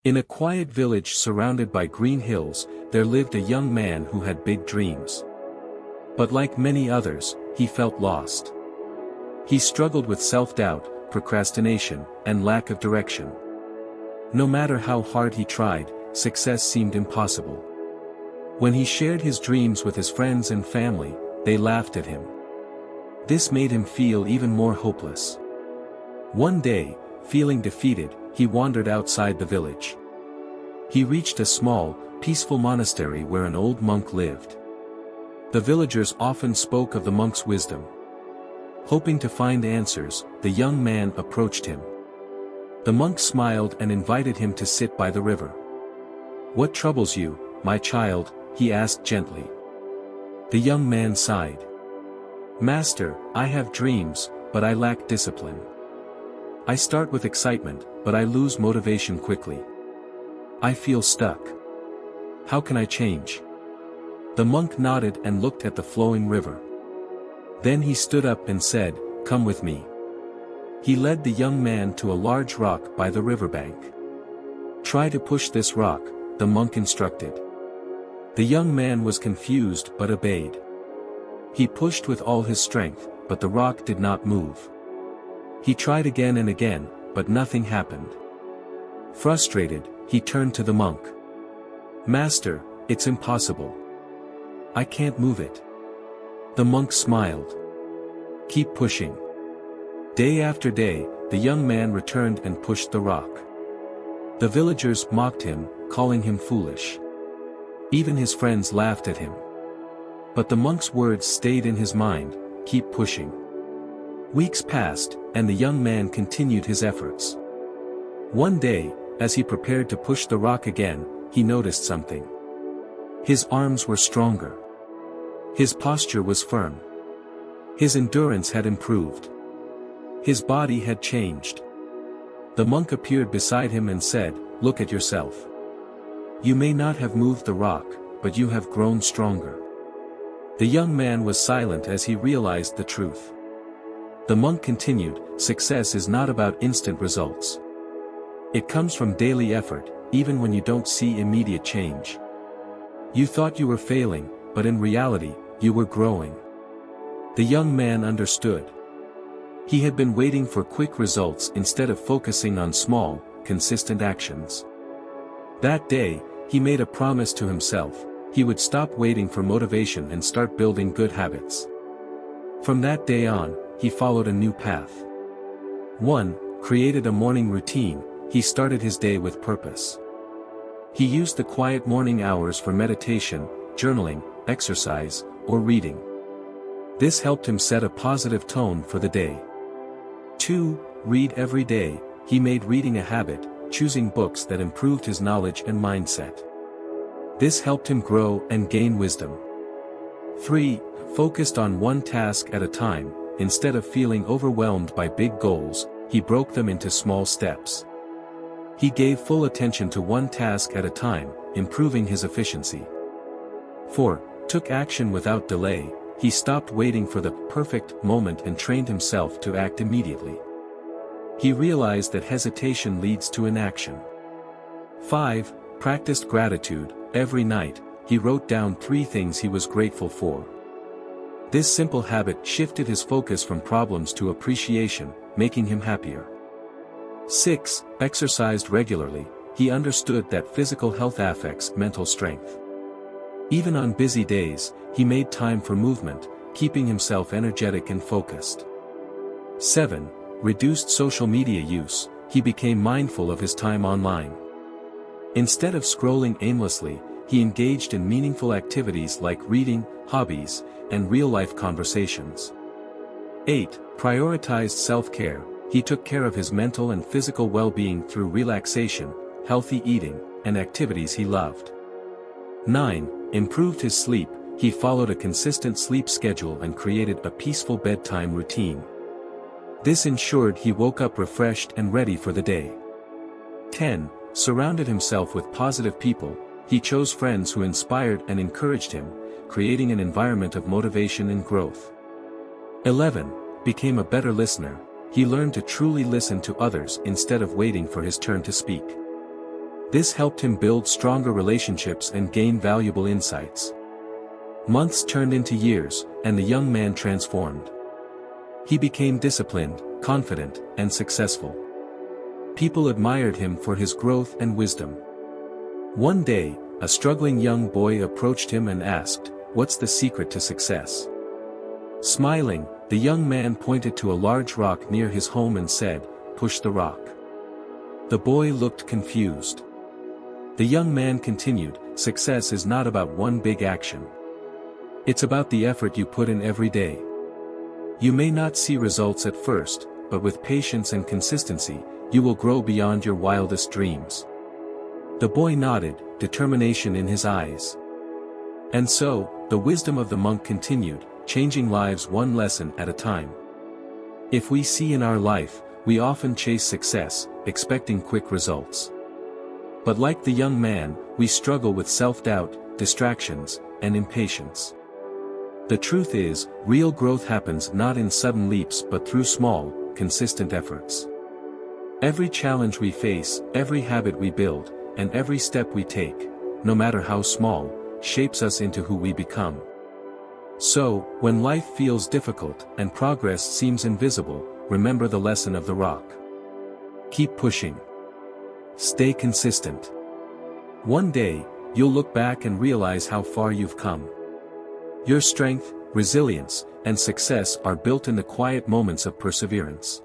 In a quiet village surrounded by green hills, there lived a young man who had big dreams. But like many others, he felt lost. He struggled with self-doubt, procrastination, and lack of direction. No matter how hard he tried, success seemed impossible. When he shared his dreams with his friends and family, they laughed at him. This made him feel even more hopeless. One day, feeling defeated, he wandered outside the village. He reached a small, peaceful monastery where an old monk lived. The villagers often spoke of the monk's wisdom. Hoping to find answers, the young man approached him. The monk smiled and invited him to sit by the river. "What troubles you, my child?" he asked gently. The young man sighed. "Master, I have dreams, but I lack discipline. I start with excitement, but I lose motivation quickly. I feel stuck. How can I change?" The monk nodded and looked at the flowing river. Then he stood up and said, "Come with me." He led the young man to a large rock by the riverbank. "Try to push this rock," the monk instructed. The young man was confused but obeyed. He pushed with all his strength, but the rock did not move. He tried again and again, but nothing happened. Frustrated, he turned to the monk. "Master, it's impossible. I can't move it." The monk smiled. "Keep pushing." Day after day, the young man returned and pushed the rock. The villagers mocked him, calling him foolish. Even his friends laughed at him. But the monk's words stayed in his mind, "Keep pushing." Weeks passed, and the young man continued his efforts. One day, as he prepared to push the rock again, he noticed something. His arms were stronger. His posture was firm. His endurance had improved. His body had changed. The monk appeared beside him and said, "Look at yourself. You may not have moved the rock, but you have grown stronger." The young man was silent as he realized the truth. The monk continued, "Success is not about instant results. It comes from daily effort, even when you don't see immediate change. You thought you were failing, but in reality, you were growing." The young man understood. He had been waiting for quick results instead of focusing on small, consistent actions. That day, he made a promise to himself: he would stop waiting for motivation and start building good habits. From that day on, he followed a new path. 1. Created a morning routine. He started his day with purpose. He used the quiet morning hours for meditation, journaling, exercise, or reading. This helped him set a positive tone for the day. 2. Read every day. He made reading a habit, choosing books that improved his knowledge and mindset. This helped him grow and gain wisdom. 3. Focused on one task at a time. Instead of feeling overwhelmed by big goals, he broke them into small steps. He gave full attention to one task at a time, improving his efficiency. 4. Took action without delay. He stopped waiting for the perfect moment and trained himself to act immediately. He realized that hesitation leads to inaction. 5. Practiced gratitude. Every night, he wrote down 3 things he was grateful for. This simple habit shifted his focus from problems to appreciation, making him happier. 6. Exercised regularly. He understood that physical health affects mental strength. Even on busy days, he made time for movement, keeping himself energetic and focused. 7. Reduced social media use. He became mindful of his time online. Instead of scrolling aimlessly, he engaged in meaningful activities like reading, hobbies, and real-life conversations. 8. Prioritized self-care. He took care of his mental and physical well-being through relaxation, healthy eating, and activities he loved. 9. Improved his sleep. He followed a consistent sleep schedule and created a peaceful bedtime routine. This ensured he woke up refreshed and ready for the day. 10. Surrounded himself with positive people. He chose friends who inspired and encouraged him, creating an environment of motivation and growth. 11. Became a better listener. He learned to truly listen to others instead of waiting for his turn to speak. This helped him build stronger relationships and gain valuable insights. Months turned into years, and the young man transformed. He became disciplined, confident, and successful. People admired him for his growth and wisdom. One day, a struggling young boy approached him and asked, "What's the secret to success?" Smiling, the young man pointed to a large rock near his home and said, "Push the rock." The boy looked confused. The young man continued, "Success is not about one big action. It's about the effort you put in every day. You may not see results at first, but with patience and consistency, you will grow beyond your wildest dreams." The boy nodded, determination in his eyes. And so, the wisdom of the monk continued, changing lives one lesson at a time. If we see in our life, we often chase success, expecting quick results. But like the young man, we struggle with self-doubt, distractions, and impatience. The truth is, real growth happens not in sudden leaps but through small, consistent efforts. Every challenge we face, every habit we build, and every step we take, no matter how small, shapes us into who we become. So, when life feels difficult and progress seems invisible, remember the lesson of the rock. Keep pushing. Stay consistent. One day, you'll look back and realize how far you've come. Your strength, resilience, and success are built in the quiet moments of perseverance.